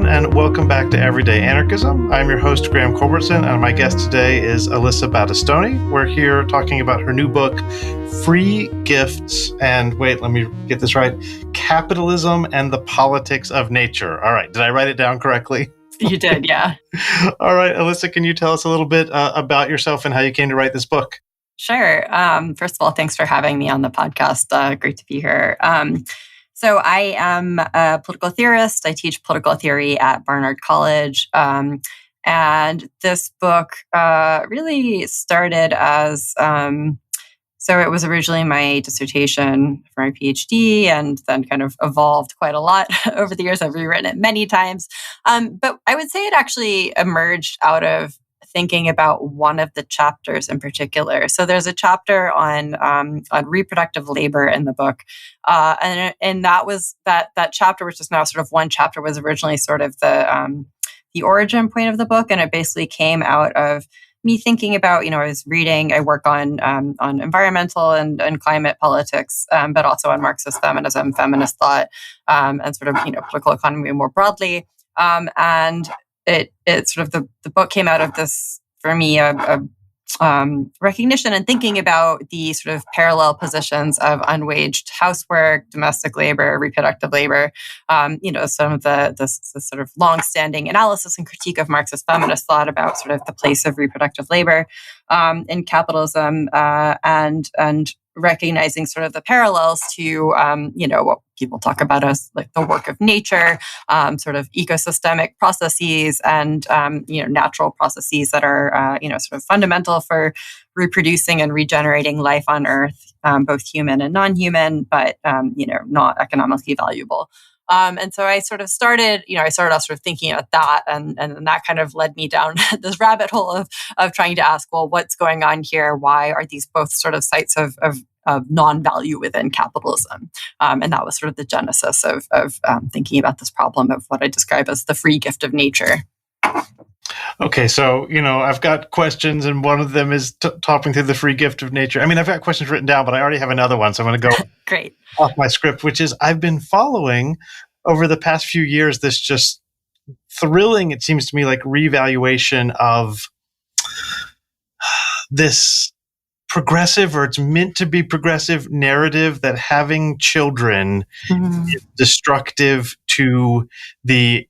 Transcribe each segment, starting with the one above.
everyone, and welcome back to Everyday Anarchism. I'm your host, Graham Culbertson, and my guest today is Alyssa Battistoni. We're here talking about her new book, Free Gifts, and wait, let me get this right, Capitalism and the Politics of Nature. All right, did I write it down correctly? You did, yeah. All right, Alyssa, can you tell us a little bit about yourself and how you came to write this book? Sure. First of all, thanks for having me on the podcast. Great to be here. So I am a political theorist. I teach political theory at Barnard College. And this book really started as, so it was originally my dissertation for my PhD and then kind of evolved quite a lot over the years. I've rewritten it many times. But I would say it actually emerged out of thinking about one of the chapters in particular. So there's a chapter on reproductive labor in the book, and that was that chapter, which is now sort of one chapter, was originally sort of the origin point of the book, and it basically came out of me thinking about, I work on environmental and climate politics, but also on Marxist feminism, feminist thought, and sort of political economy more broadly, and it sort of the book came out of this, for me, a recognition and thinking about the sort of parallel positions of unwaged housework, domestic labor, reproductive labor, some of the sort of longstanding analysis and critique of Marxist feminist thought about sort of the place of reproductive labor in capitalism, and recognizing sort of the parallels to, what people talk about as like the work of nature, sort of ecosystemic processes and, natural processes that are, sort of fundamental for reproducing and regenerating life on Earth, both human and non-human, but, not economically valuable. And so I sort of started off sort of thinking about that, and that kind of led me down this rabbit hole of trying to ask, well, what's going on here? Why are these both sort of sites of non-value within capitalism? And that was sort of the genesis of thinking about this problem of what I describe as the free gift of nature. Okay, so, I've got questions, and one of them is topping through the free gift of nature. I mean, I've got questions written down, but I already have another one, so I'm going to go Great. off my script, which is I've been following over the past few years this just thrilling, it seems to me, like revaluation of this progressive, or it's meant to be progressive, narrative that having children is destructive to the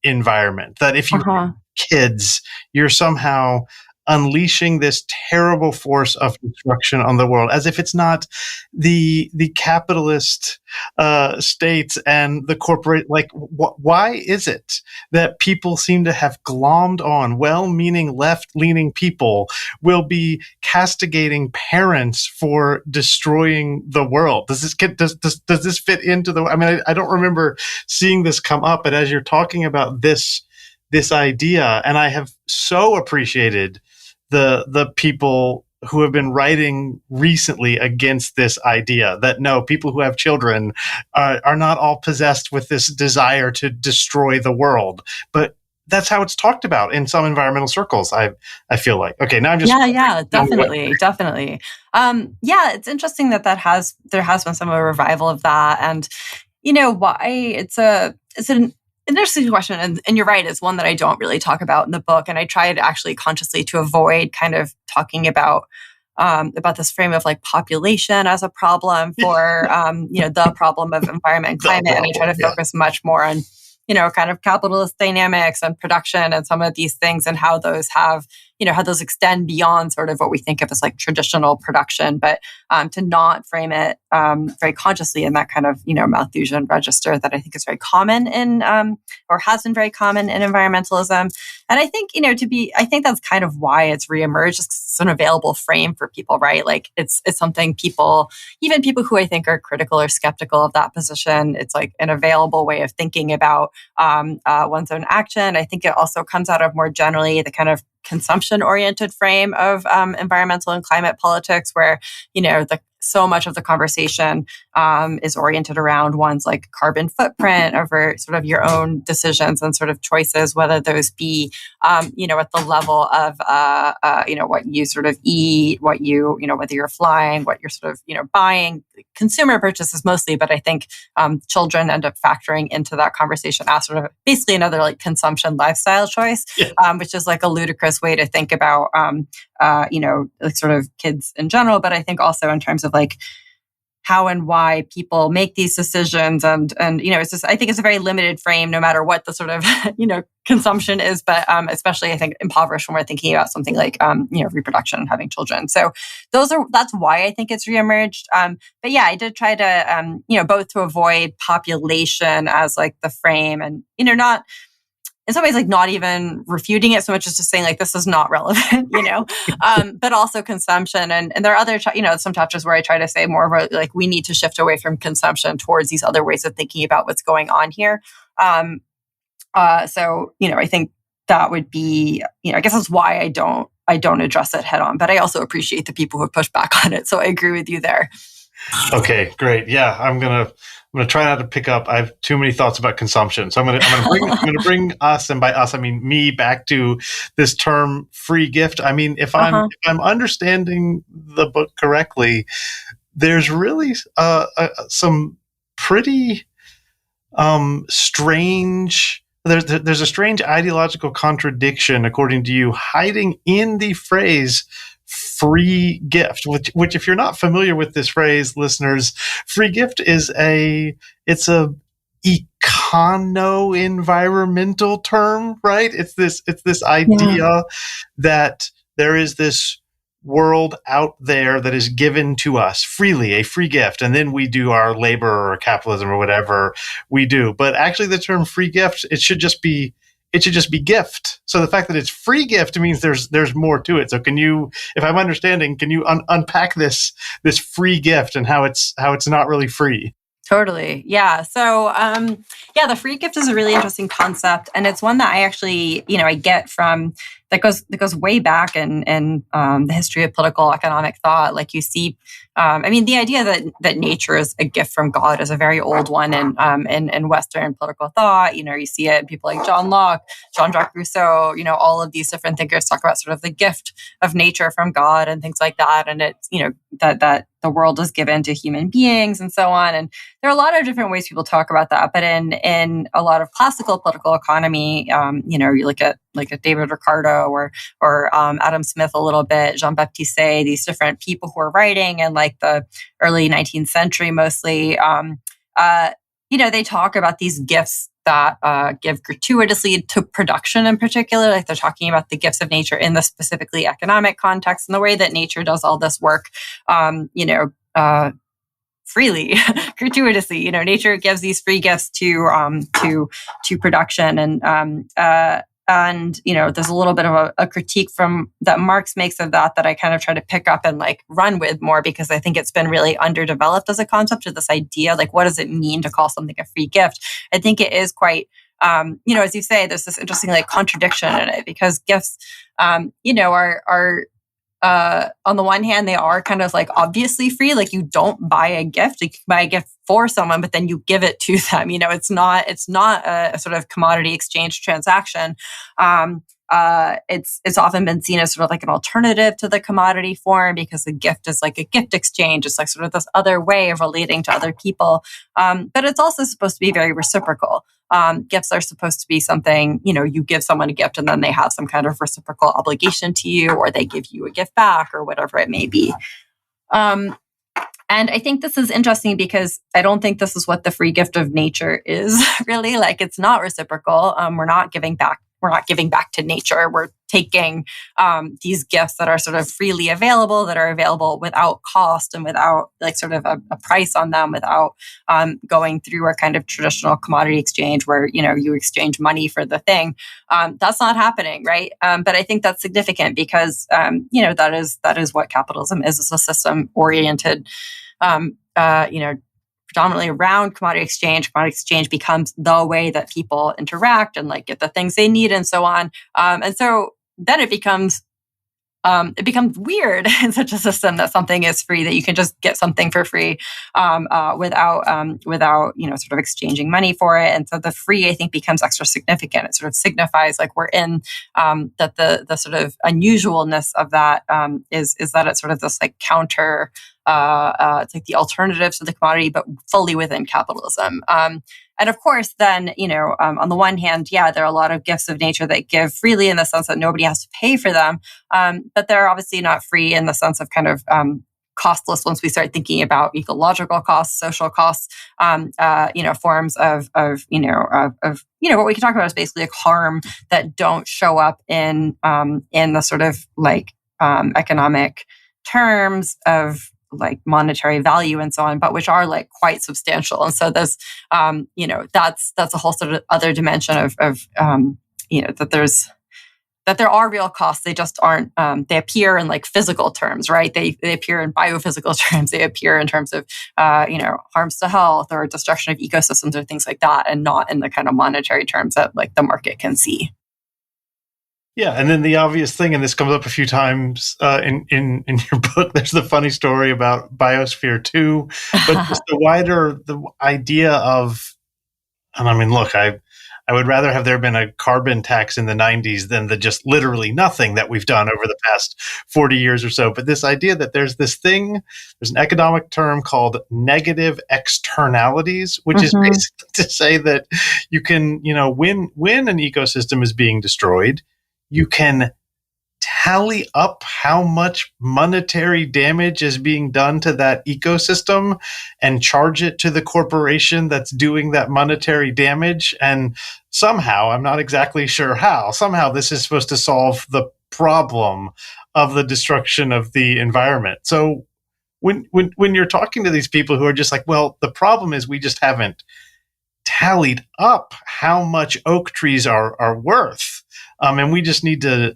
environment. That if you have kids, you're somehow unleashing this terrible force of destruction on the world, as if it's not the capitalist states and the corporate. Like, why is it that people seem to have glommed on, well-meaning left-leaning people will be castigating parents for destroying the world? Does this fit into the? I mean, I don't remember seeing this come up, but as you're talking about this idea, and I have so appreciated the people who have been writing recently against this idea that no, people who have children are not all possessed with this desire to destroy the world, but that's how it's talked about in some environmental circles. I feel like, okay, now I'm just definitely. It's interesting that there has been some of a revival of that, and why it's an interesting question, and you're right, it's one that I don't really talk about in the book, and I tried actually consciously to avoid kind of talking about this frame of like population as a problem for the problem of environment and climate, and I try to focus much more on kind of capitalist dynamics and production and some of these things, and how those have how those extend beyond sort of what we think of as like traditional production, but to not frame it very consciously in that kind of Malthusian register that I think is very common in or has been very common in environmentalism. And I think I think that's kind of why it's reemerged. It's an available frame for people, right? Like it's something even people who I think are critical or skeptical of that position, it's like an available way of thinking about one's own action. I think it also comes out of more generally the kind of consumption-oriented frame of environmental and climate politics, where the so much of the conversation is oriented around one's like carbon footprint over sort of your own decisions and sort of choices, whether those be, at the level of, what you sort of eat, what whether you're flying, what you're sort of, buying, consumer purchases mostly. But I think children end up factoring into that conversation as sort of basically another like consumption lifestyle choice, which is like a ludicrous way to think about, like sort of kids in general. But I think also in terms of like how and why people make these decisions. And it's just, I think it's a very limited frame, no matter what the sort of, consumption is, but especially I think impoverished when we're thinking about something like, reproduction and having children. So that's why I think it's reemerged. But yeah, I did try to, both to avoid population as like the frame and, not, in some ways, like not even refuting it so much as just saying like, this is not relevant, but also consumption. And there are other, some chapters where I try to say more of a, like, we need to shift away from consumption towards these other ways of thinking about what's going on here. So, I think that would be, I guess that's why I don't address it head on, but I also appreciate the people who have pushed back on it. So I agree with you there. Okay, great. Yeah, I'm gonna try not to pick up. I have too many thoughts about consumption, so I'm gonna bring us, and by us I mean me, back to this term free gift. I mean, if I'm understanding the book correctly, there's really some pretty strange. There's a strange ideological contradiction, according to you, hiding in the phrase free gift, which if you're not familiar with this phrase, listeners, free gift is it's a econo-environmental term, right? It's this idea that there is this world out there that is given to us freely, a free gift, and then we do our labor or capitalism or whatever we do. But actually the term free gift, it should just be gift. So the fact that it's free gift means there's more to it. So can you, if I'm understanding, can you unpack this free gift and how it's not really free? Totally. Yeah. So, the free gift is a really interesting concept. And it's one that I actually, I get from, that goes way back in the history of political economic thought. Like you see, the idea that nature is a gift from God is a very old one in Western political thought. You see it in people like John Locke, Jean-Jacques Rousseau, all of these different thinkers talk about sort of the gift of nature from God and things like that. And it's, that the world is given to human beings and so on. And there are a lot of different ways people talk about that. But in a lot of classical political economy, you look at like a David Ricardo or Adam Smith a little bit, Jean Baptiste, these different people who are writing in like the early 19th century mostly, they talk about these gifts that give gratuitously to production in particular. Like they're talking about the gifts of nature in the specifically economic context and the way that nature does all this work, freely, gratuitously. Nature gives these free gifts to production, and there's a little bit of a critique from that Marx makes of that I kind of try to pick up and like run with more, because I think it's been really underdeveloped as a concept of this idea. Like, what does it mean to call something a free gift? I think it is quite, as you say, there's this interesting like contradiction in it, because gifts, are on the one hand, they are kind of like obviously free. Like you don't buy a gift. You can buy a gift for someone, but then you give it to them. It's not a sort of commodity exchange transaction. It's often been seen as sort of like an alternative to the commodity form, because the gift is like a gift exchange. It's like sort of this other way of relating to other people. But it's also supposed to be very reciprocal. Gifts are supposed to be something, you give someone a gift and then they have some kind of reciprocal obligation to you, or they give you a gift back, or whatever it may be. And I think this is interesting because I don't think this is what the free gift of nature is really. Like, it's not reciprocal. We're not giving back. We're not giving back to nature. We're taking these gifts that are sort of freely available, that are available without cost and without like sort of a price on them, without going through a kind of traditional commodity exchange where, you exchange money for the thing. That's not happening, right? But I think that's significant because, that is what capitalism is. It's a system oriented, predominantly around commodity exchange. Commodity exchange becomes the way that people interact and like get the things they need and so on. And so then it becomes it becomes weird in such a system that something is free, that you can just get something for free without sort of exchanging money for it. And so the free, I think, becomes extra significant. It sort of signifies like we're in that the sort of unusualness of that is that it's sort of this like counter. It's like the alternatives to the commodity, but fully within capitalism. And of course, then, on the one hand, there are a lot of gifts of nature that give freely in the sense that nobody has to pay for them. But they're obviously not free in the sense of kind of costless once we start thinking about ecological costs, social costs, forms of what we can talk about is basically like harm that don't show up in the sort of like economic terms of like monetary value and so on, but which are like quite substantial. And so there's, that's a whole sort of other dimension of that there are real costs. They just aren't, they appear in like physical terms, right? They appear in biophysical terms. They appear in terms of, harms to health or destruction of ecosystems or things like that, and not in the kind of monetary terms that like the market can see. Yeah, and then the obvious thing, and this comes up a few times in your book, there's the funny story about Biosphere 2, but just the idea of, and I mean, look, I would rather have there been a carbon tax in the 90s than the just literally nothing that we've done over the past 40 years or so. But this idea that there's this thing, there's an economic term called negative externalities, which is basically to say that you can, when an ecosystem is being destroyed, you can tally up how much monetary damage is being done to that ecosystem and charge it to the corporation that's doing that monetary damage. And somehow, I'm not exactly sure how, somehow this is supposed to solve the problem of the destruction of the environment. So when you're talking to these people who are just like, well, the problem is we just haven't tallied up how much oak trees are worth. And we just need to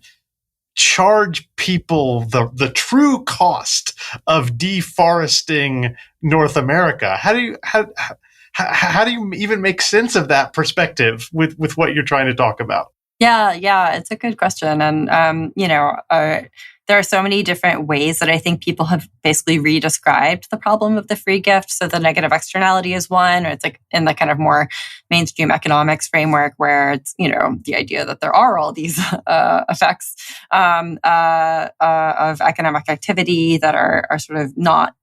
charge people the true cost of deforesting North America. How do you even make sense of that perspective with what you're trying to talk about? Yeah, it's a good question. And, there are so many different ways that I think people have basically redescribed the problem of the free gift. So the negative externality is one, or it's like in the kind of more mainstream economics framework where it's, the idea that there are all these effects of economic activity that are sort of not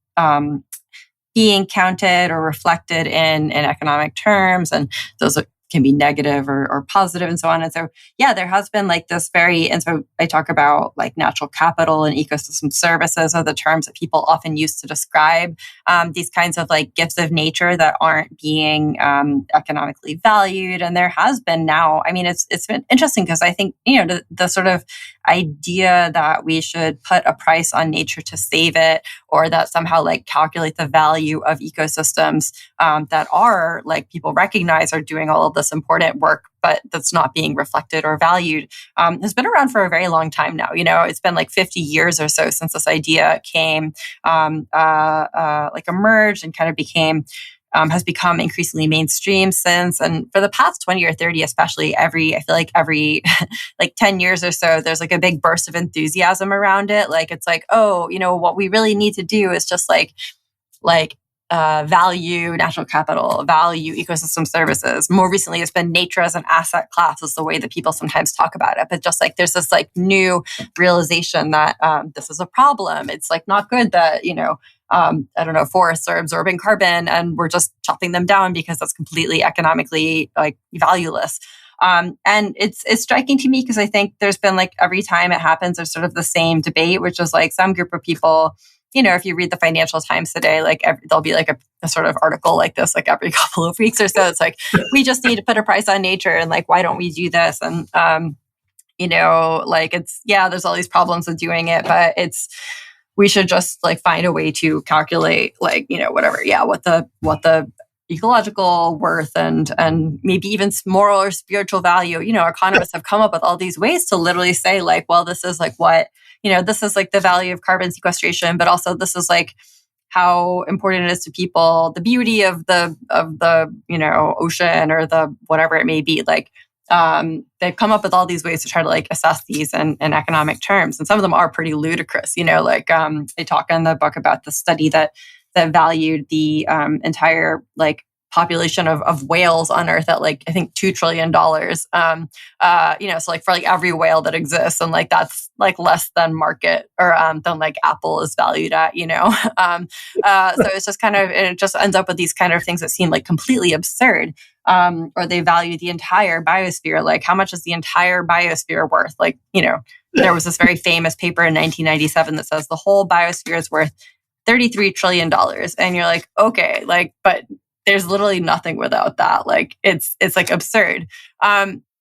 being counted or reflected in economic terms. And those can be negative or positive and so on. And so, there has been like this and so I talk about like natural capital and ecosystem services are the terms that people often use to describe these kinds of like gifts of nature that aren't being economically valued. And there has been now, I mean, it's been interesting because I think, the sort of idea that we should put a price on nature to save it, or that somehow like calculate the value of ecosystems that are like people recognize are doing all of this important work, but that's not being reflected or valued, has been around for a very long time now. It's been like 50 years or so since this idea came, like emerged and kind of has become increasingly mainstream since. And for the past 20 or 30, especially I feel like every like 10 years or so, there's like a big burst of enthusiasm around it. Like, it's like, oh, what we really need to do is just like value natural capital, value ecosystem services. More recently, it's been nature as an asset class is the way that people sometimes talk about it. But just like there's this like new realization that this is a problem. It's like not good that, forests are absorbing carbon and we're just chopping them down because that's completely economically like valueless. And it's striking to me because I think there's been like every time it happens, there's sort of the same debate, which is like some group of people, if you read the Financial Times today, like there'll be like a sort of article like this, like every couple of weeks or so. It's like, we just need to put a price on nature and like, why don't we do this? And, there's all these problems with doing it, but we should just like find a way to calculate like, what the ecological worth and maybe even moral or spiritual value. Economists have come up with all these ways to literally say like, well, this is like what, this is like the value of carbon sequestration, but also this is like how important it is to people, the beauty of the ocean or the whatever it may be. Like they've come up with all these ways to try to like assess these in economic terms, and some of them are pretty ludicrous. Like they talk in the book about the study that valued the entire like population of whales on Earth at like I think $2 trillion. So like for like every whale that exists, and like that's like less than market or than like Apple is valued at. So it's just kind of, and it just ends up with these kind of things that seem like completely absurd. Or they value the entire biosphere. Like, how much is the entire biosphere worth? Like, there was this very famous paper in 1997 that says the whole biosphere is worth $33 trillion. And you're like, okay, like, but there's literally nothing without that. Like, it's like absurd.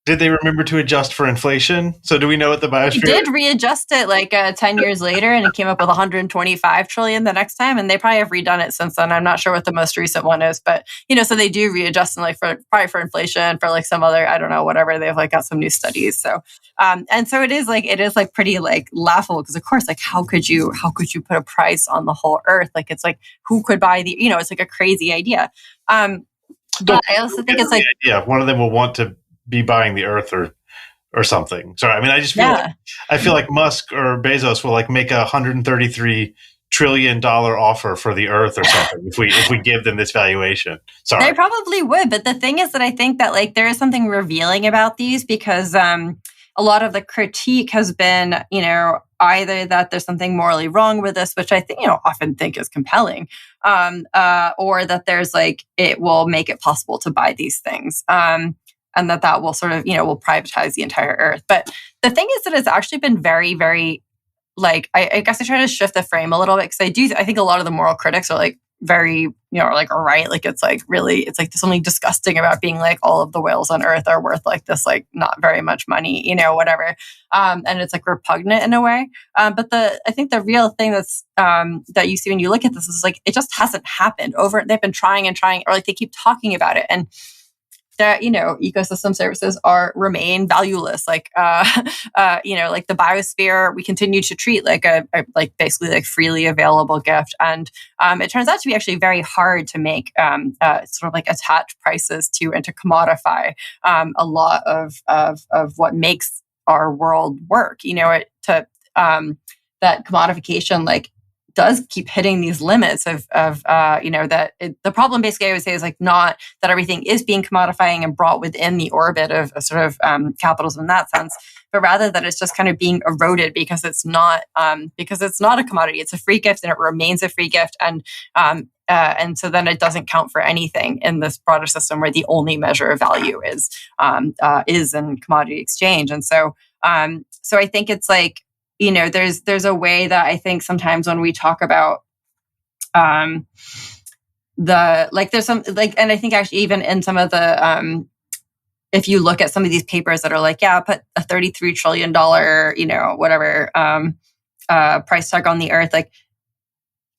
Did they remember to adjust for inflation? So do we know what the biosphere? They did readjust it like 10 years later, and it came up with 125 trillion the next time. And they probably have redone it since then. I'm not sure what the most recent one is, but so they do readjust and like probably for inflation, for like some other, I don't know, whatever. They've like got some new studies. So, and so it is like pretty like laughable, because of course, like how could you put a price on the whole Earth? Like it's like, who could buy the, it's like a crazy idea. But I also think it's like, yeah, one of them will want to be buying the Earth or something. Sorry, I mean, I just feel like Musk or Bezos will like make $133 trillion offer for the Earth or something if we give them this valuation. Sorry, they probably would. But the thing is that I think that like there is something revealing about these, because a lot of the critique has been, either that there's something morally wrong with this, which I think, often think is compelling, or that there's like, it will make it possible to buy these things. And that will sort of, will privatize the entire Earth. But the thing is that it's actually been very, very, like, I guess I try to shift the frame a little bit, because I think a lot of the moral critics are like very, are like, all right, like, it's like really, it's like something disgusting about being like all of the whales on Earth are worth like this, like not very much money, whatever. And it's like repugnant in a way. But I think the real thing that's, that you see when you look at this is like, it just hasn't happened they've been trying and trying, or like they keep talking about it. And that, ecosystem services remain valueless. Like, like the biosphere, we continue to treat like a basically like freely available gift. And it turns out to be actually very hard to make sort of like attach prices to and to commodify a lot of what makes our world work. That commodification, like, does keep hitting these limits of the problem basically I would say is like not that everything is being commodifying and brought within the orbit of sort of capitalism in that sense, but rather that it's just kind of being eroded because it's not a commodity. It's a free gift and it remains a free gift. And so then it doesn't count for anything in this broader system where the only measure of value is in commodity exchange. And so I think it's like, there's a way that I think sometimes when we talk about there's some like, and I think actually even in some of the if you look at some of these papers that are like, yeah, put a $33 trillion price tag on the Earth, like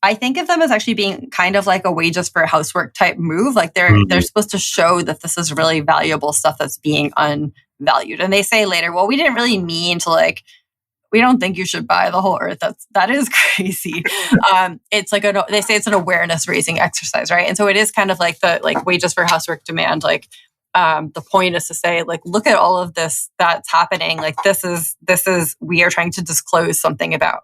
I think of them as actually being kind of like a wages for housework type move. Like they're supposed to show that this is really valuable stuff that's being unvalued. And they say later, well, we didn't really mean to like, we don't think you should buy the whole Earth. That is crazy. It's like they say it's an awareness raising exercise, right? And so it is kind of like the like wages for housework demand. Like the point is to say, like, look at all of this that's happening. Like this is we are trying to disclose something about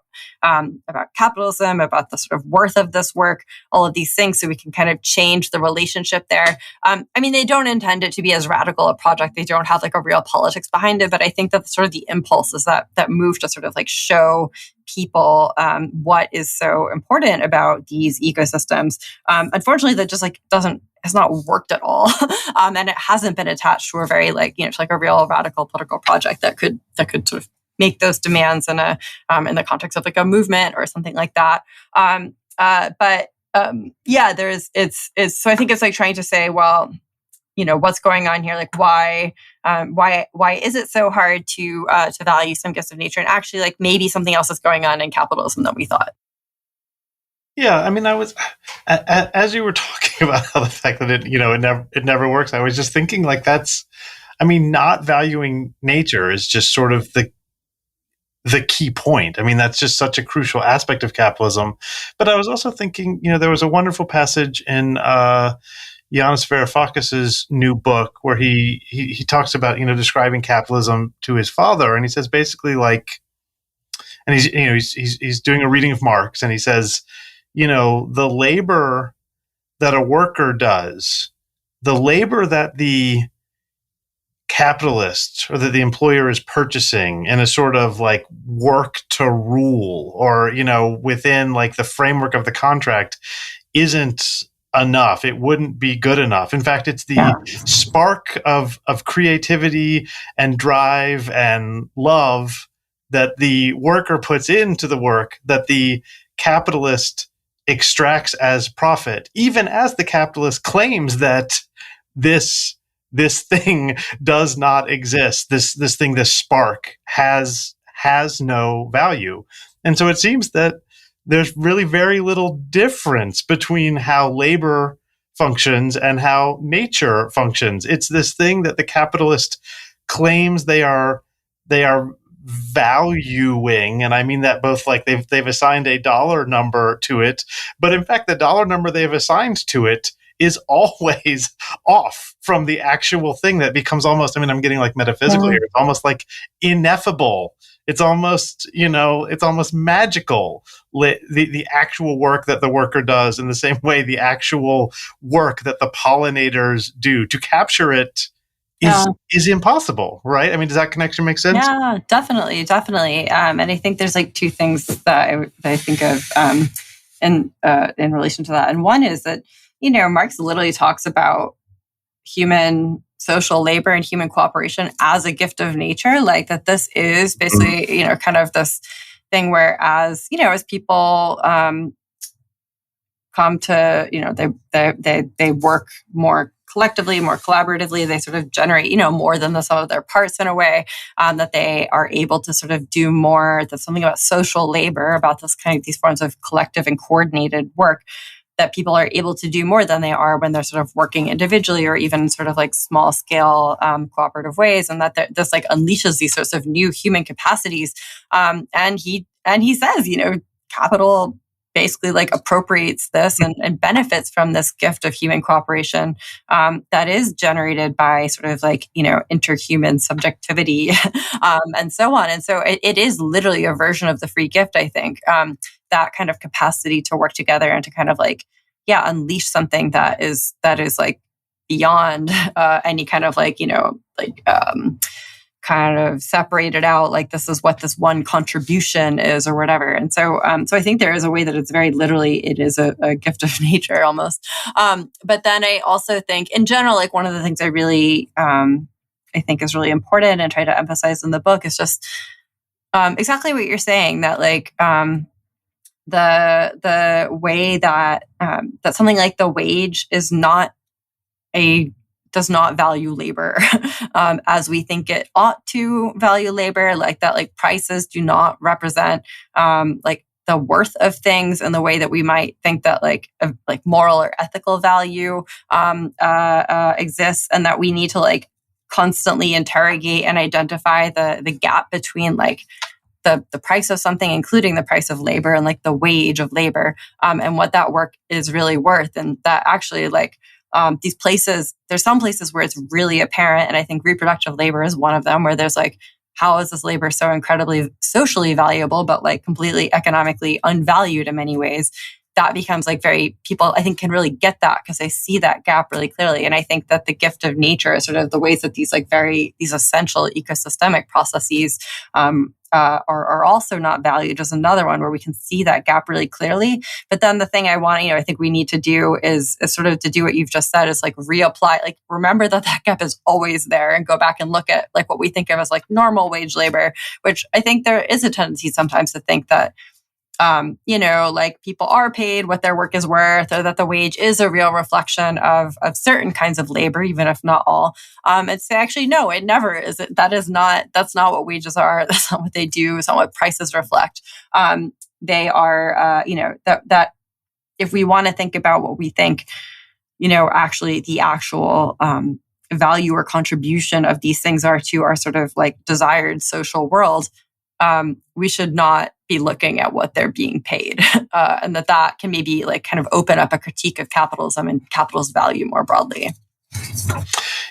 capitalism, about the sort of worth of this work, all of these things, so we can kind of change the relationship there. I mean, they don't intend it to be as radical a project. They don't have like a real politics behind it, but I think that sort of the impulse is that move to sort of like show people what is so important about these ecosystems. Unfortunately, that just like has not worked at all, and it hasn't been attached to a very like to like a real radical political project that could sort of make those demands in the context of like a movement or something like that. So I think it's like trying to say, well, what's going on here? Like why is it so hard to value some gifts of nature? And actually, like maybe something else is going on in capitalism than we thought. Yeah, I mean, I was as you were talking about how the fact that it never works. I was just thinking like not valuing nature is just sort of the key point. I mean, that's just such a crucial aspect of capitalism. But I was also thinking, there was a wonderful passage in Yanis Varoufakis's new book, where he talks about, describing capitalism to his father, and he says basically like, and he's doing a reading of Marx, and he says, the labor that a worker does, the labor that the capitalist or that the employer is purchasing in a sort of like work to rule, or within like the framework of the contract, isn't enough. It wouldn't be good enough. In fact, it's the spark of creativity and drive and love that the worker puts into the work that the capitalist extracts as profit, even as the capitalist claims that this thing does not exist. This thing, this spark has no value. And so it seems that there's really very little difference between how labor functions and how nature functions. It's this thing that the capitalist claims they are valuing, and I mean that both like they've assigned a dollar number to it, but in fact the dollar number they've assigned to it is always off from the actual thing that becomes almost, I'm getting like metaphysical here, it's almost like ineffable. It's almost, it's almost magical. The actual work that the worker does, in the same way the actual work that the pollinators do, to capture it is impossible, right? Does that connection make sense? Yeah, definitely. And I think there's like two things that I think of in relation to that. And one is that, Marx literally talks about human social labor and human cooperation as a gift of nature, like that this is basically, kind of this thing where as people come to, they work more collectively, more collaboratively, they sort of generate, more than the sum of their parts in a way, that they are able to sort of do more. There's something about social labor, about this kind of these forms of collective and coordinated work, that people are able to do more than they are when they're sort of working individually or even sort of like small scale cooperative ways, and that this like unleashes these sorts of new human capacities. And he says, capital basically like appropriates this and benefits from this gift of human cooperation that is generated by sort of like, interhuman subjectivity and so on. And so it is literally a version of the free gift, I think, that kind of capacity to work together and to kind of like, unleash something that is like beyond any kind of like, kind of separated out, like this is what this one contribution is or whatever. And so I think there is a way that it's very literally, it is a gift of nature almost. But then I also think in general, like one of the things I really, I think is really important and try to emphasize in the book is just exactly what you're saying, that like the way that that something like the wage is does not value labor as we think it ought to value labor, like that, like prices do not represent like the worth of things in the way that we might think that like moral or ethical value exists, and that we need to like constantly interrogate and identify the gap between like the price of something, including the price of labor and like the wage of labor, and what that work is really worth. And that actually like these places, there's some places where it's really apparent. And I think reproductive labor is one of them, where there's like, how is this labor so incredibly socially valuable, but like completely economically unvalued in many ways? That becomes like very, people I think can really get that because they see that gap really clearly. And I think that the gift of nature is sort of the ways that these like these essential ecosystemic processes are also not valued, is another one where we can see that gap really clearly. But then the thing I think we need to do is sort of to do what you've just said, is like reapply, like remember that gap is always there, and go back and look at like what we think of as like normal wage labor, which I think there is a tendency sometimes to think that like people are paid what their work is worth, or that the wage is a real reflection of certain kinds of labor, even if not all. It's actually, no, it never is. That's not what wages are. That's not what they do. It's not what prices reflect. They are, that if we want to think about what we think, actually the actual value or contribution of these things are to our sort of like desired social world, we should not be looking at what they're being paid, and that can maybe like kind of open up a critique of capitalism and capital's value more broadly.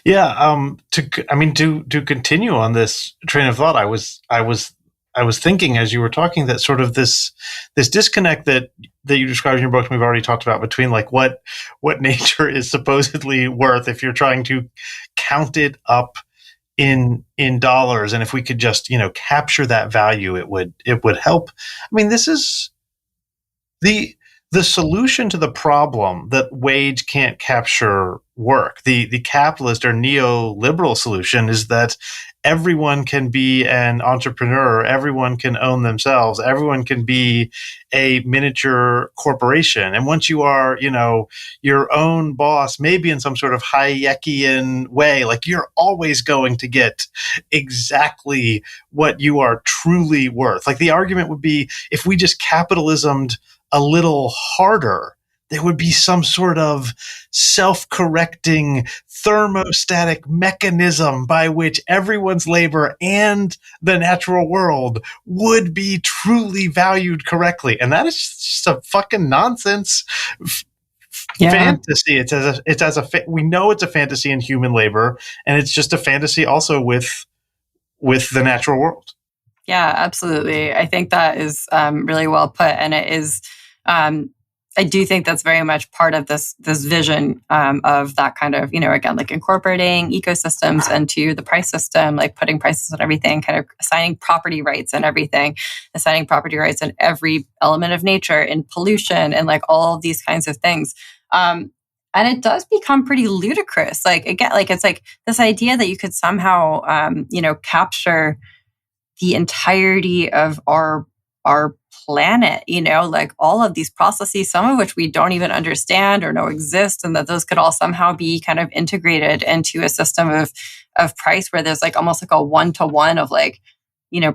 Yeah. To continue on this train of thought, I was thinking as you were talking that sort of this disconnect that you described in your book, and we've already talked about, between like what nature is supposedly worth if you're trying to count it up in dollars, and if we could just capture that value, it would help. I mean, this is the solution to the problem that wage can't capture work. The capitalist or neoliberal solution is that everyone can be an entrepreneur, everyone can own themselves, everyone can be a miniature corporation. And once you are, your own boss, maybe in some sort of Hayekian way, like you're always going to get exactly what you are truly worth. Like the argument would be, if we just capitalismed a little harder, there would be some sort of self-correcting thermostatic mechanism by which everyone's labor and the natural world would be truly valued correctly. And that is just a fucking nonsense fantasy. We know it's a fantasy in human labor, and it's just a fantasy also with the natural world. Yeah, absolutely. I think that is really well put, and it is. I do think that's very much part of this vision of that kind of, again, like incorporating ecosystems into the price system, like putting prices on everything, kind of assigning property rights and everything, assigning property rights in every element of nature, in pollution, and like all of these kinds of things. And it does become pretty ludicrous. Like again, like it's like this idea that you could somehow, capture the entirety of our planet, like all of these processes, some of which we don't even understand or know exist, and that those could all somehow be kind of integrated into a system of price where there's like almost like a one-to-one of like,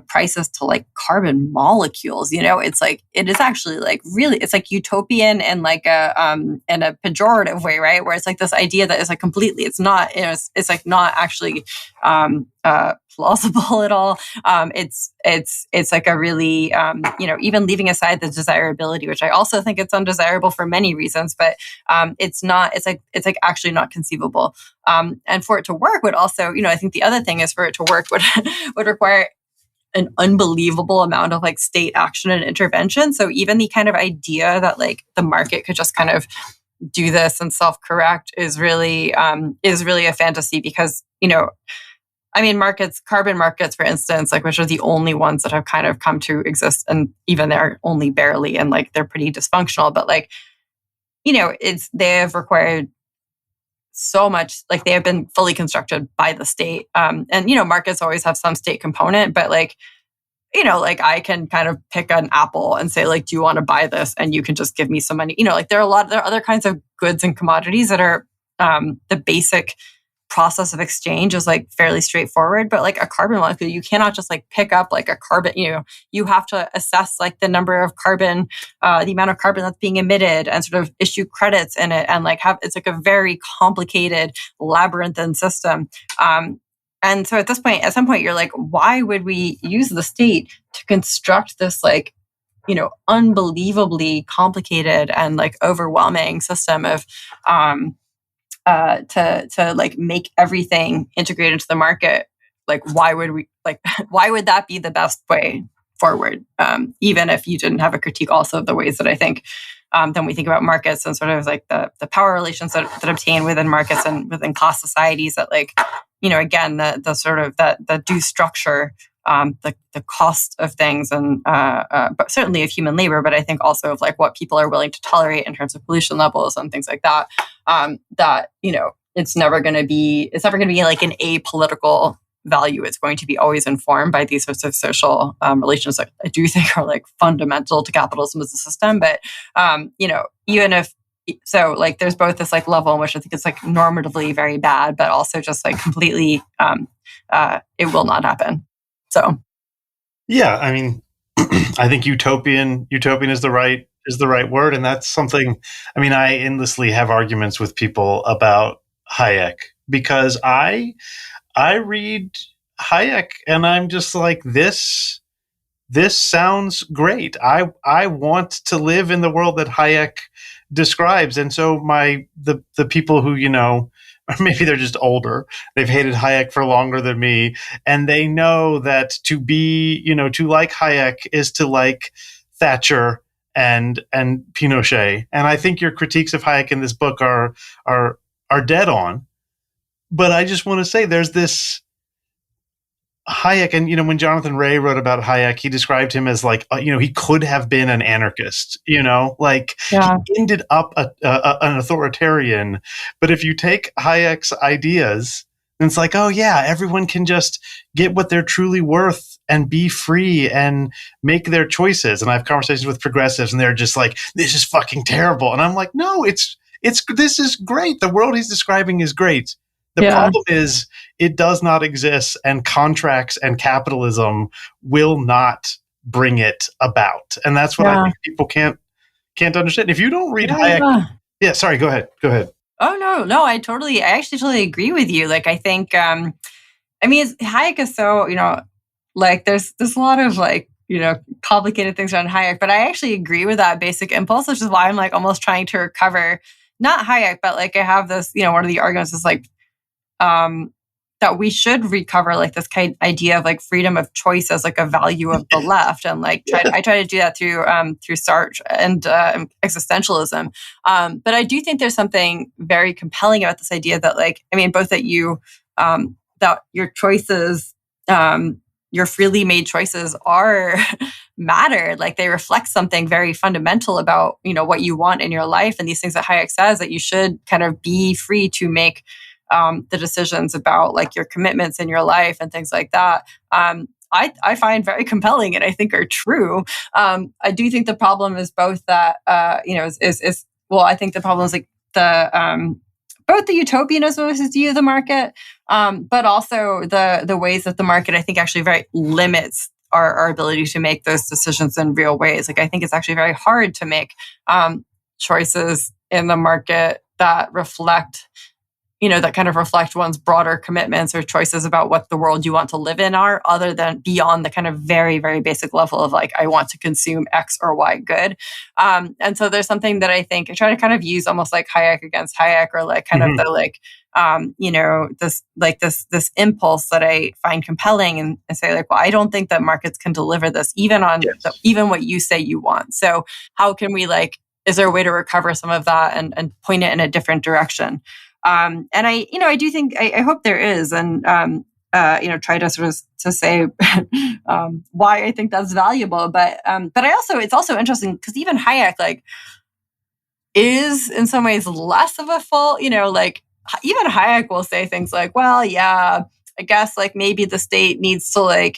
prices to like carbon molecules. It's like, it is actually like really, it's like utopian and like in a pejorative way, right? Where it's like this idea that is like completely, it's not, it's like not actually plausible at all. It's like a really, even leaving aside the desirability, which I also think it's undesirable for many reasons, but it's like actually not conceivable. And for it to work would also, I think the other thing is, for it to work would require an unbelievable amount of like state action and intervention. So even the kind of idea that like the market could just kind of do this and self-correct is really a fantasy, because, carbon markets, for instance, like, which are the only ones that have kind of come to exist, and even they're only barely, and like they're pretty dysfunctional, but like, they have required so much, like they have been fully constructed by the state. And, markets always have some state component, but like, like I can kind of pick an apple and say like, do you want to buy this? And you can just give me some money. Like there are other kinds of goods and commodities that are the basic process of exchange is like fairly straightforward, but like a carbon molecule, you cannot just like pick up like a carbon, you have to assess like the number of carbon, the amount of carbon that's being emitted, and sort of issue credits in it, and like it's like a very complicated labyrinthine system. And so at some point you're like, why would we use the state to construct this like, unbelievably complicated and like overwhelming system of to like make everything integrated into the market? Like, why would that be the best way forward? Even if you didn't have a critique also of the ways that I think then we think about markets and sort of like the power relations that obtain within markets and within class societies, that like, again, the sort of that do structure the cost of things, and but certainly of human labor, but I think also of like what people are willing to tolerate in terms of pollution levels and things like that. That it's never going to be like an apolitical value. It's going to be always informed by these sorts of social relations that I do think are like fundamental to capitalism as a system. But even if so, like there's both this like level in which I think it's like normatively very bad, but also just like completely it will not happen. So, yeah, I mean, I think utopian is the right word, and that's something. I mean, I endlessly have arguments with people about Hayek, because I read Hayek and I'm just like, this this sounds great. I want to live in the world that Hayek describes. And so the people who, or maybe they're just older, they've hated Hayek for longer than me, and they know that to like Hayek is to like Thatcher and Pinochet. And I think your critiques of Hayek in this book are dead on. But I just want to say there's this Hayek, and when Jonathan Ray wrote about Hayek, he described him as like, he could have been an anarchist, He ended up an authoritarian. But if you take Hayek's ideas, then it's like, oh yeah, everyone can just get what they're truly worth and be free and make their choices. And I have conversations with progressives, and they're just like, this is fucking terrible. And I'm like, no, this is great. The world he's describing is great. The problem is it does not exist, and contracts and capitalism will not bring it about. And that's what I think people can't understand. If you don't read Hayek. Yeah, sorry, go ahead. Oh, no, I actually totally agree with you. Like, I think, Hayek is so, there's a lot of complicated things around Hayek, but I actually agree with that basic impulse, which is why I'm like almost trying to recover, not Hayek, but like I have this, one of the arguments is like, that we should recover like this kind of idea of like freedom of choice as like a value of the left, and like I try to do that through Sartre and existentialism. But I do think there's something very compelling about this idea that both that you that your choices, your freely made choices are matter. Like they reflect something very fundamental about what you want in your life, and these things that Hayek says that you should kind of be free to make the decisions about like your commitments in your life and things like that. I find very compelling and I think are true. I do think the problem is both that I think the problem is like the both the utopianism versus view of the market, but also the ways that the market I think actually very limits our ability to make those decisions in real ways. Like I think it's actually very hard to make choices in the market that reflect that kind of reflect one's broader commitments or choices about what the world you want to live in are, other than beyond the kind of very, very basic level of like, I want to consume X or Y good. And so there's something that I think I try to kind of use almost like Hayek against Hayek, or like kind of the this impulse that I find compelling, and say like, well, I don't think that markets can deliver this even on even what you say you want. So how can we is there a way to recover some of that and point it in a different direction? And I do think, I hope there is, and, try to sort of to say, why I think that's valuable. But it's also interesting because even Hayek, is in some ways less of a fault, even Hayek will say things like, well, yeah, I guess maybe the state needs to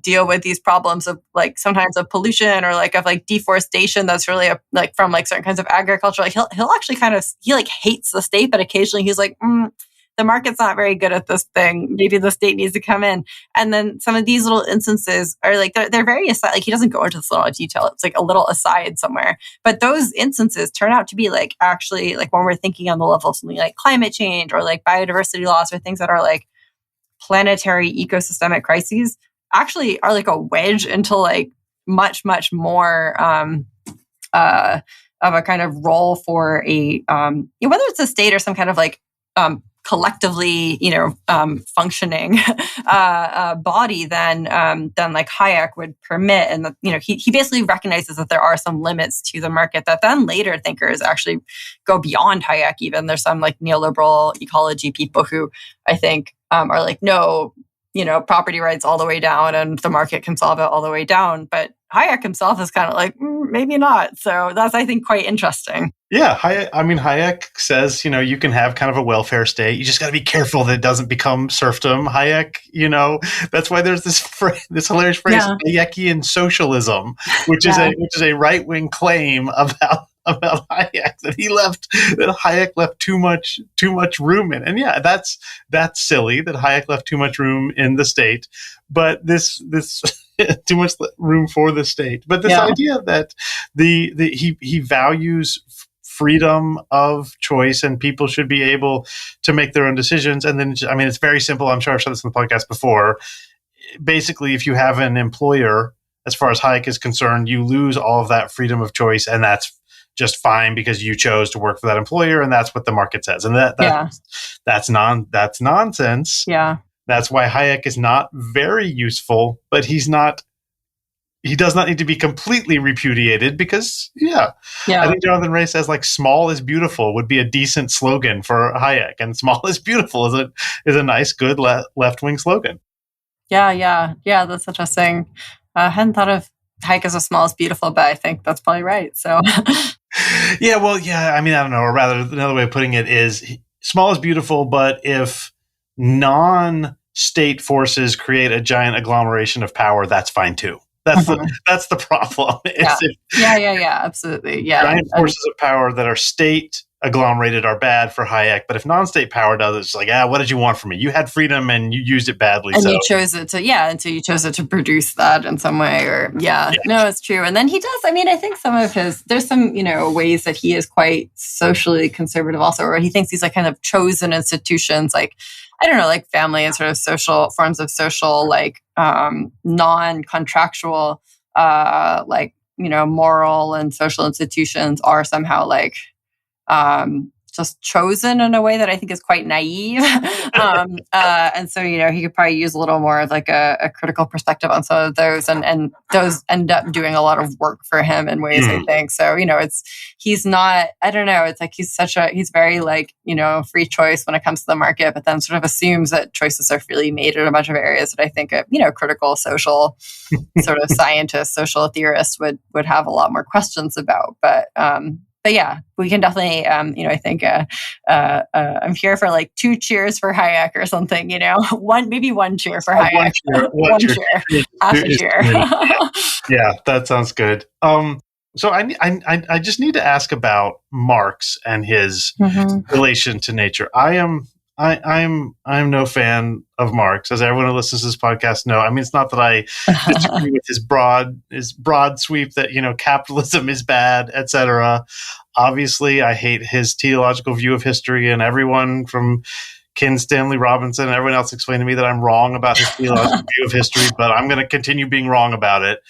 deal with these problems of sometimes of pollution or of deforestation that's really from certain kinds of agriculture. He'll actually he hates the state, but occasionally he's like, the market's not very good at this thing. Maybe the state needs to come in. And then some of these little instances are they're very aside. He doesn't go into this little detail. It's a little aside somewhere. But those instances turn out to be actually when we're thinking on the level of something like climate change or biodiversity loss or things that are planetary ecosystemic crises, actually are a wedge into much, much more of a kind of role for a whether it's a state or some kind of collectively functioning body than Hayek would permit. And he basically recognizes that there are some limits to the market that then later thinkers actually go beyond Hayek. Even there's some neoliberal ecology people who I think are no, property rights all the way down and the market can solve it all the way down. But Hayek himself is kind of maybe not. So that's, I think, quite interesting. Yeah. Hayek says, you can have kind of a welfare state. You just got to be careful that it doesn't become serfdom. Hayek, that's why there's this hilarious phrase, Hayekian socialism, which is a right-wing claim about Hayek, that Hayek left too much room in. And yeah, that's silly that Hayek left too much room in the state, but this too much room for the state. But this idea that he values freedom of choice and people should be able to make their own decisions. And then, it's very simple. I'm sure I've said this in the podcast before. Basically, if you have an employer as far as Hayek is concerned, you lose all of that freedom of choice, and that's just fine because you chose to work for that employer, and that's what the market says. And that's nonsense. Yeah. That's why Hayek is not very useful, but he does not need to be completely repudiated because, I think Jonathan Ray says like "small is beautiful" would be a decent slogan for Hayek, and "small is beautiful" is a nice, good left-wing slogan. Yeah. That's interesting. I hadn't thought of Hayek as a small is beautiful, but I think that's probably right. So, I mean, I don't know, or rather, another way of putting it is small is beautiful, but if non-state forces create a giant agglomeration of power, that's fine too. That's the problem. Absolutely. Yeah. Giant forces of power that are state agglomerated are bad for Hayek, but if non-state power does, it's like, what did you want from me? You had freedom and you used it badly. And you chose it you chose it to produce that in some way, No, it's true. And then he does, I mean, I think there's some, ways that he is quite socially conservative also, or he thinks these like kind of chosen institutions, like, I don't know, like family and sort of social forms of social, like non-contractual, moral and social institutions are somehow like just chosen in a way that I think is quite naive. And so, he could probably use a little more of like a critical perspective on some of those, and those end up doing a lot of work for him in ways, I think. So, he's not, I don't know, it's like he's very like, free choice when it comes to the market, but then sort of assumes that choices are freely made in a bunch of areas that I think, critical social sort of scientists, social theorists would have a lot more questions about. But yeah, we can definitely, I think I'm here for like 2 cheers for Hayek or something, maybe 1 cheer for Hayek. One cheer. Half a cheer. Yeah, that sounds good. So I just need to ask about Marx and his relation to nature. I'm no fan of Marx, as everyone who listens to this podcast know. I mean, it's not that I disagree with his broad sweep that capitalism is bad, etc. Obviously, I hate his teleological view of history, and everyone from Ken Stanley Robinson and everyone else explained to me that I'm wrong about his theological view of history, but I'm going to continue being wrong about it.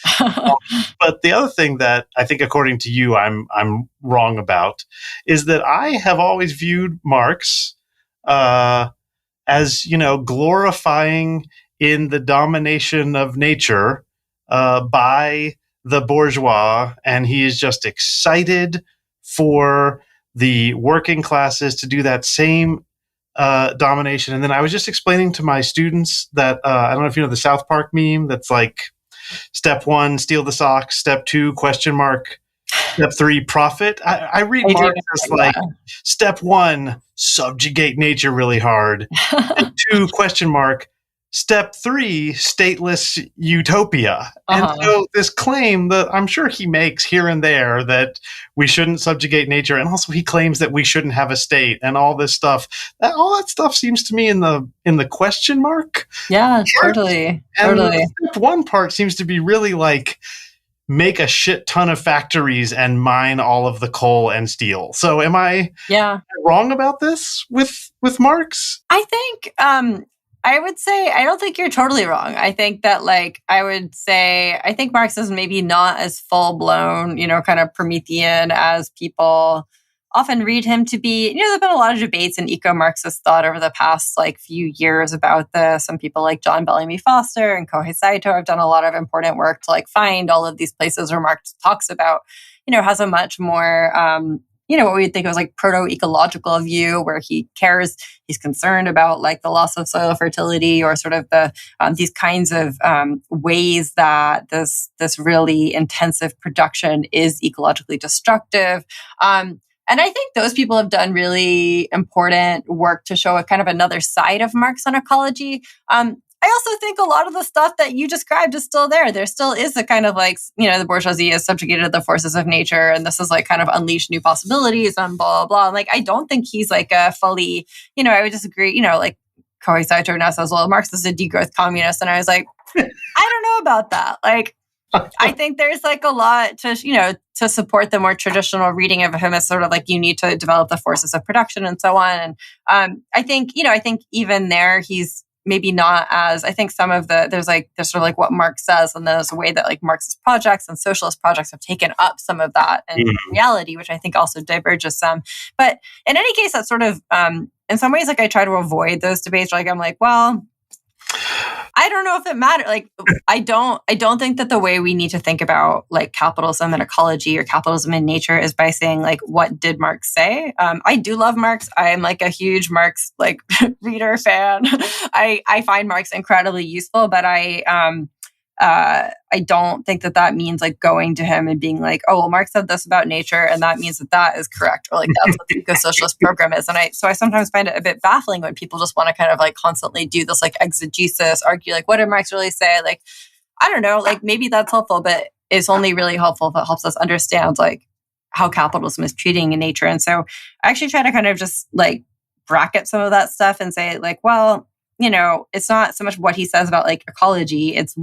But the other thing that I think, according to you, I'm wrong about is that I have always viewed Marx as glorifying in the domination of nature by the bourgeois, and he is just excited for the working classes to do that same domination. And then I was just explaining to my students that I don't know if you know the South Park meme that's like step 1, steal the socks, step 2, question mark, step 3, profit. I read Marx as like step 1, subjugate nature really hard. Step 2, question mark, step 3, stateless utopia. And so this claim that I'm sure he makes here and there that we shouldn't subjugate nature, and also he claims that we shouldn't have a state and all this stuff, all that stuff seems to me in the question mark. Yeah, totally. The step 1 part seems to be really like make a shit ton of factories and mine all of the coal and steel. So am I wrong about this with Marx? I think I would say I don't think you're totally wrong. I think that I think Marx is maybe not as full-blown, kind of Promethean as people often read him to be. There have been a lot of debates in eco-Marxist thought over the past few years about this. Some people like John Bellamy Foster and Kohei Saito have done a lot of important work to find all of these places where Marx talks about, has a much more what we think of as proto-ecological view, where he cares, he's concerned about the loss of soil fertility, or sort of the these kinds of ways that this really intensive production is ecologically destructive. And I think those people have done really important work to show a kind of another side of Marx on ecology. I also think a lot of the stuff that you described is still there. There still is a kind of the bourgeoisie is subjugated to the forces of nature, and this is kind of unleash new possibilities and blah, blah, blah. And I don't think he's a fully, I would disagree, Kohei Saito now says, well, Marx is a degrowth communist. And I was like, I don't know about that. I think there's a lot to, to support the more traditional reading of him as sort of you need to develop the forces of production and so on. And I think even there, he's maybe not as, I think some of there's sort of like what Marx says, and there's a way that like Marxist projects and socialist projects have taken up some of that in reality, which I think also diverges some. But in any case, that's sort of, in some ways, like I try to avoid those debates. Like I'm like, well, I don't know if it matters. Like, I don't think that the way we need to think about like capitalism and ecology or capitalism in nature is by saying like, what did Marx say? I do love Marx. I'm like a huge Marx like reader fan. I find Marx incredibly useful, but I don't think that means like going to him and being like, oh, well, Marx said this about nature, and that means that is correct, or like that's what the eco-socialist program is. And I sometimes find it a bit baffling when people just want to kind of like constantly do this like exegesis, argue like, what did Marx really say? Like, I don't know, like maybe that's helpful, but it's only really helpful if it helps us understand like how capitalism is treating nature. And so I actually try to kind of just like bracket some of that stuff and say like, well, you know, it's not so much what he says about like ecology. It's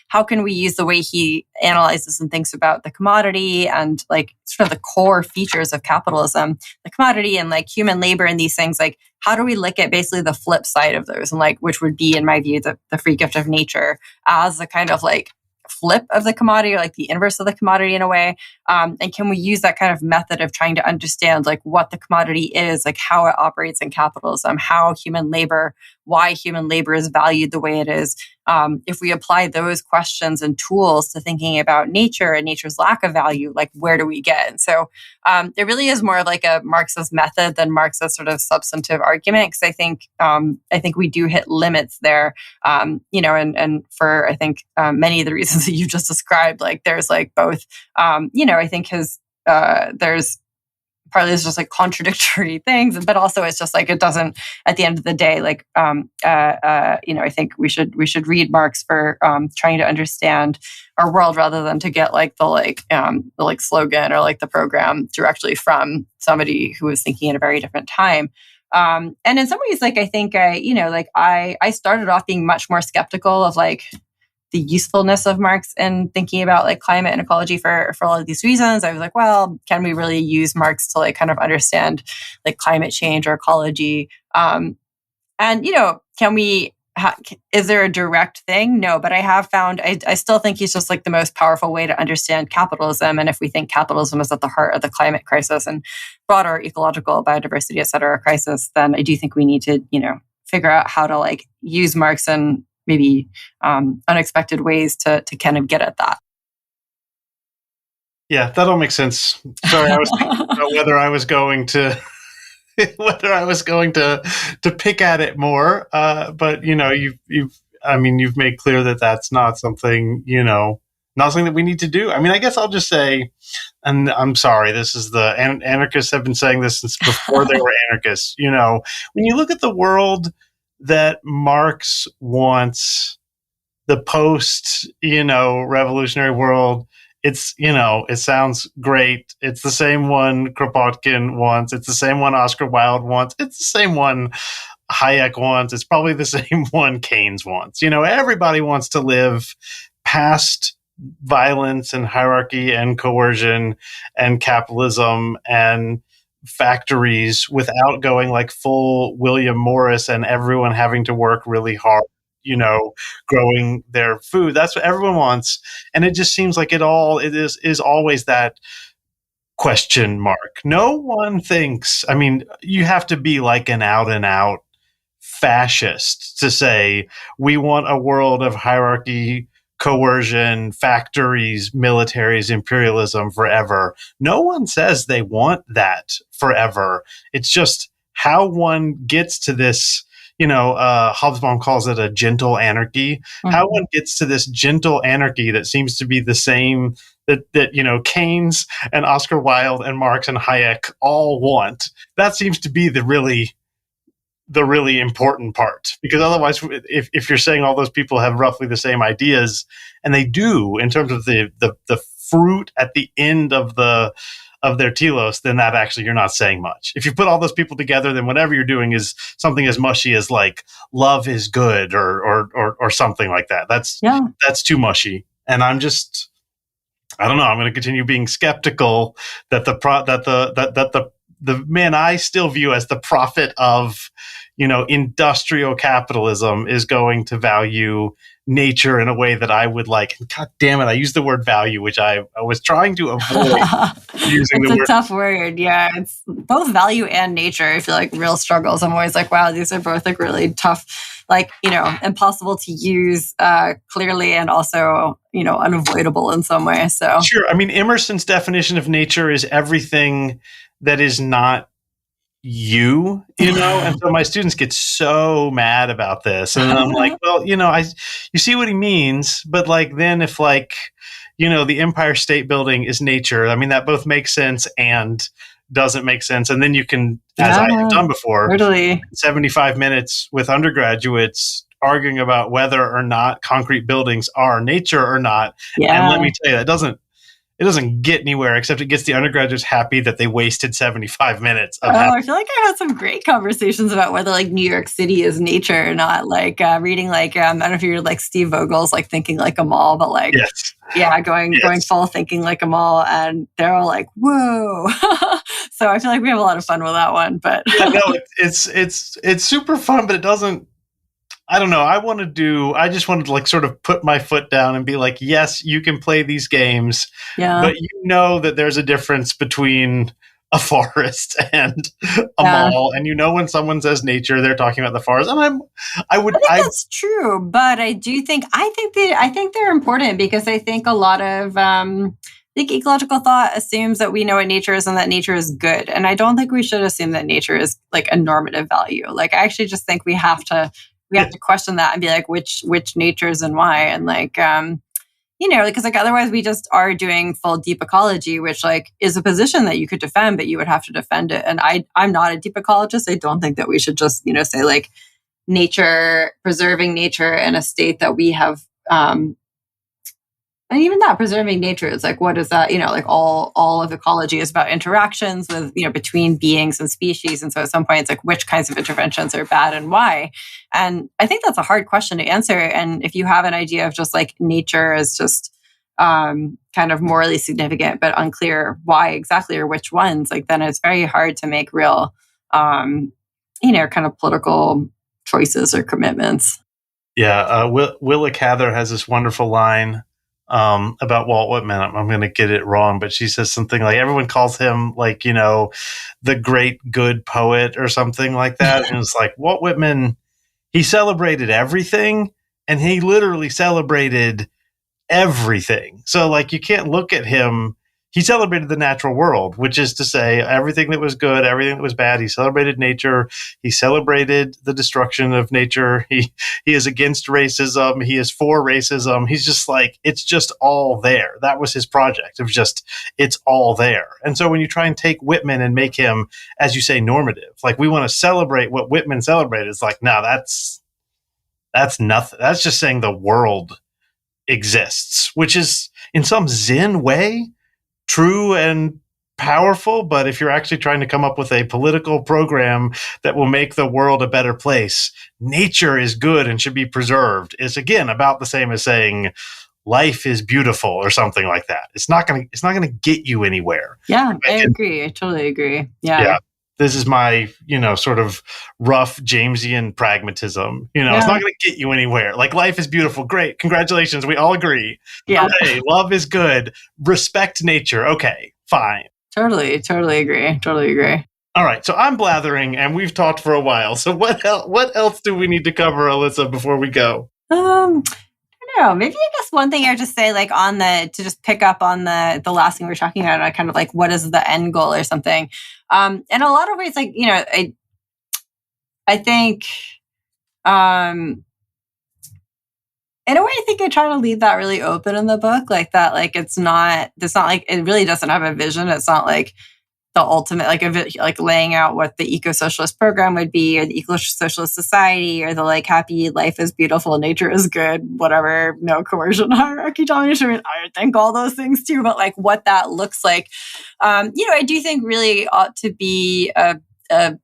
how can we use the way he analyzes and thinks about the commodity and like sort of the core features of capitalism, the commodity and like human labor and these things, like how do we look at basically the flip side of those, and like, which would be in my view, the free gift of nature as the kind of like flip of the commodity, or like the inverse of the commodity in a way. And can we use that kind of method of trying to understand like what the commodity is, like how it operates in capitalism, why human labor is valued the way it is. If we apply those questions and tools to thinking about nature and nature's lack of value, like where do we get? And so it really is more of like a Marxist method than Marxist sort of substantive argument, because I think we do hit limits there, you know, and for I think many of the reasons that you just described, like there's like both, you know, I think there's partly it's just like contradictory things, but also it's just like it doesn't. At the end of the day, like you know, I think we should read Marx for trying to understand our world rather than to get like the slogan or like the program directly from somebody who was thinking at a very different time. And in some ways, like I think you know, like I started off being much more skeptical of like the usefulness of Marx in thinking about like climate and ecology for all of these reasons. I was like, well, can we really use Marx to like kind of understand like climate change or ecology? And, you know, is there a direct thing? No, but I have found, I still think he's just like the most powerful way to understand capitalism. And if we think capitalism is at the heart of the climate crisis and broader ecological biodiversity, et cetera, crisis, then I do think we need to, you know, figure out how to like use Marx and maybe unexpected ways to kind of get at that. Yeah, that all makes sense. Sorry, I was thinking about whether I was going to pick at it more. But you know, you've made clear that that's not something, you know, not something that we need to do. I mean, I guess I'll just say, and I'm sorry, this is the anarchists have been saying this since before they were anarchists. You know, when you look at the world that Marx wants, the post, you know, revolutionary world, it's, you know, it sounds great. It's the same one Kropotkin wants. It's the same one Oscar Wilde wants. It's the same one Hayek wants. It's probably the same one Keynes wants. You know, everybody wants to live past violence and hierarchy and coercion and capitalism and factories without going like full William Morris and everyone having to work really hard, you know, growing their food. That's what everyone wants. And it just seems like it is always that question mark. No one thinks, I mean, you have to be like an out and out fascist to say we want a world of hierarchy, coercion, factories, militaries, imperialism forever. No one says they want that forever. It's just how one gets to this, you know, Hobsbawm calls it a gentle anarchy. Mm-hmm. How one gets to this gentle anarchy that seems to be the same that you know, Keynes and Oscar Wilde and Marx and Hayek all want. That seems to be the really important part, because otherwise, if you're saying all those people have roughly the same ideas, and they do in terms of the fruit at the end of their telos, then that actually you're not saying much. If you put all those people together, then whatever you're doing is something as mushy as like love is good or something like that. That's too mushy, and I don't know. I'm going to continue being skeptical that the the man I still view as the prophet of, industrial capitalism is going to value nature in a way that I would like. And God damn it, I used the word value, which I was trying to avoid using the word. It's a tough word. Yeah. It's both value and nature. I feel like real struggles. I'm always like, wow, these are both like really tough, like, impossible to use clearly and also, unavoidable in some way. So sure. I mean, Emerson's definition of nature is everything that is not you, and so my students get so mad about this, and I'm like, well, you see what he means, but like, then if like, the Empire State Building is nature, I mean, that both makes sense and doesn't make sense, and then you can, as I have done before, totally 75 minutes with undergraduates arguing about whether or not concrete buildings are nature or not, and let me tell you, it doesn't get anywhere, except it gets the undergraduates happy that they wasted 75 minutes. I feel like I had some great conversations about whether like New York City is nature or not. Like reading like, I don't know if you're like Steve Vogel's like Thinking Like a Mall, but like, going full Thinking Like a Mall, and they're all like, whoa. So I feel like we have a lot of fun with that one, but it's super fun, but it doesn't, I don't know. I just wanted to like sort of put my foot down and be like, yes, you can play these games, but that there's a difference between a forest and a mall. And when someone says nature, they're talking about the forest. And I think that's true, but I think they're important because I think a lot of I think ecological thought assumes that we know what nature is and that nature is good. And I don't think we should assume that nature is like a normative value. Like I actually just think we have to question that and be like, which natures and why, and like, because like otherwise we just are doing full deep ecology, which like is a position that you could defend, but you would have to defend it. And I'm not a deep ecologist. I don't think that we should just say like nature, preserving nature in a state that we have, and even that preserving nature is like, what is that? Like all of ecology is about interactions with, between beings and species. And so at some point it's like, which kinds of interventions are bad and why? And I think that's a hard question to answer. And if you have an idea of just like nature is just kind of morally significant, but unclear why exactly or which ones, like then it's very hard to make real, kind of political choices or commitments. Yeah. Willa Cather has this wonderful line about Walt Whitman. I'm going to get it wrong, but she says something like, everyone calls him like, the great good poet or something like that. And it's like, Walt Whitman, he celebrated everything, and he literally celebrated everything. So like, you can't look at him. He celebrated the natural world, which is to say everything that was good, everything that was bad. He celebrated nature. He celebrated the destruction of nature. He is against racism. He is for racism. He's just like, it's just all there. That was his project of just, it's all there. And so when you try and take Whitman and make him, as you say, normative, like we want to celebrate what Whitman celebrated. It's like, no, that's nothing. That's just saying the world exists, which is in some Zen way true and powerful, but if you're actually trying to come up with a political program that will make the world a better place, nature is good and should be preserved, is again about the same as saying life is beautiful or something like that. It's not gonna get you anywhere. Yeah, I agree. I totally agree. Yeah. This is my, sort of rough Jamesian pragmatism. It's not going to get you anywhere. Like, life is beautiful. Great. Congratulations. We all agree. Yeah. Hooray, love is good. Respect nature. Okay, fine. Totally agree. All right. So I'm blathering and we've talked for a while. So what else do we need to cover, Alyssa, before we go? I don't know. Maybe I guess one thing I would just say, like to just pick up on the last thing we were talking about, kind of like what is the end goal or something. In a lot of ways, like, I think, in a way, I think I try to leave that really open in the book, like that, like it's not like, it really doesn't have a vision. It's not like the ultimate, like laying out what the eco-socialist program would be, or the eco-socialist society, or the like happy life is beautiful, nature is good, whatever, no coercion, hierarchy, domination. I think all those things too, but like what that looks like, I do think really ought to be a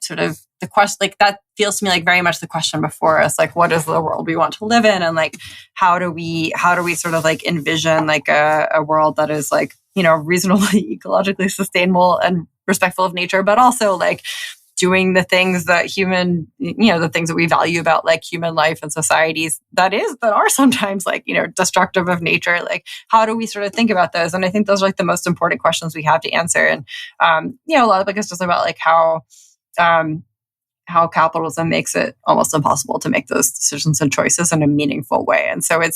sort of the question, like that feels to me like very much the question before us, like what is the world we want to live in, and like how do we sort of like envision like a world that is like reasonably ecologically sustainable and respectful of nature, but also like doing the things that the things that we value about like human life and societies that are sometimes like, destructive of nature. Like, how do we sort of think about those? And I think those are like the most important questions we have to answer. And, a lot of it is just about like how capitalism makes it almost impossible to make those decisions and choices in a meaningful way. And so it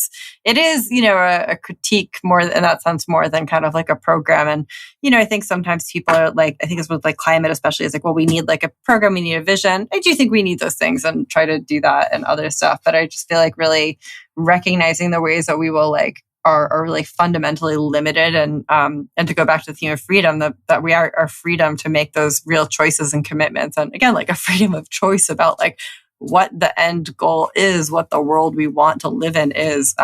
is, a critique more in that sense, more than kind of like a program. And, I think sometimes people are like, I think it's with like climate, especially, is like, well, we need like a program, we need a vision. I do think we need those things and try to do that and other stuff. But I just feel like really recognizing the ways that we will like are really fundamentally limited, and to go back to the theme of freedom, that we are our freedom to make those real choices and commitments, and again, like a freedom of choice about like what the end goal is, what the world we want to live in is,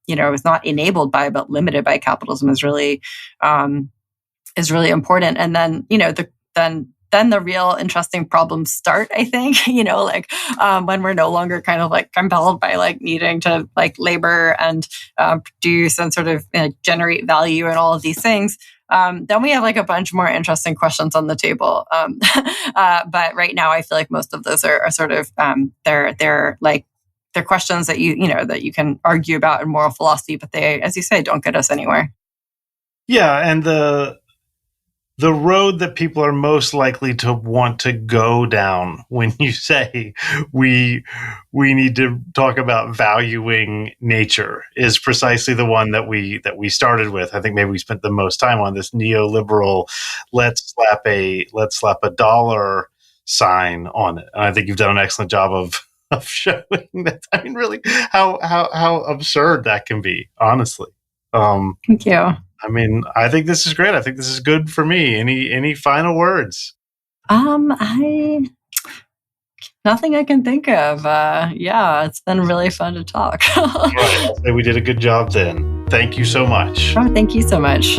is not enabled by but limited by capitalism is really important. And then then the real interesting problems start, I think, when we're no longer kind of like compelled by like needing to like labor and produce and sort of generate value and all of these things. Then we have like a bunch more interesting questions on the table. But right now I feel like most of those are sort of, they're questions that that you can argue about in moral philosophy, but they, as you say, don't get us anywhere. Yeah. And the road that people are most likely to want to go down when you say we need to talk about valuing nature is precisely the one that we started with. I think maybe we spent the most time on this neoliberal let's slap a dollar sign on it. And I think you've done an excellent job of showing that. I mean, really how absurd that can be, honestly. Thank you. I mean, I think this is great. I think this is good for me. Any final words? Nothing I can think of. It's been really fun to talk. All right, I'll say we did a good job then. Thank you so much. Oh, thank you so much.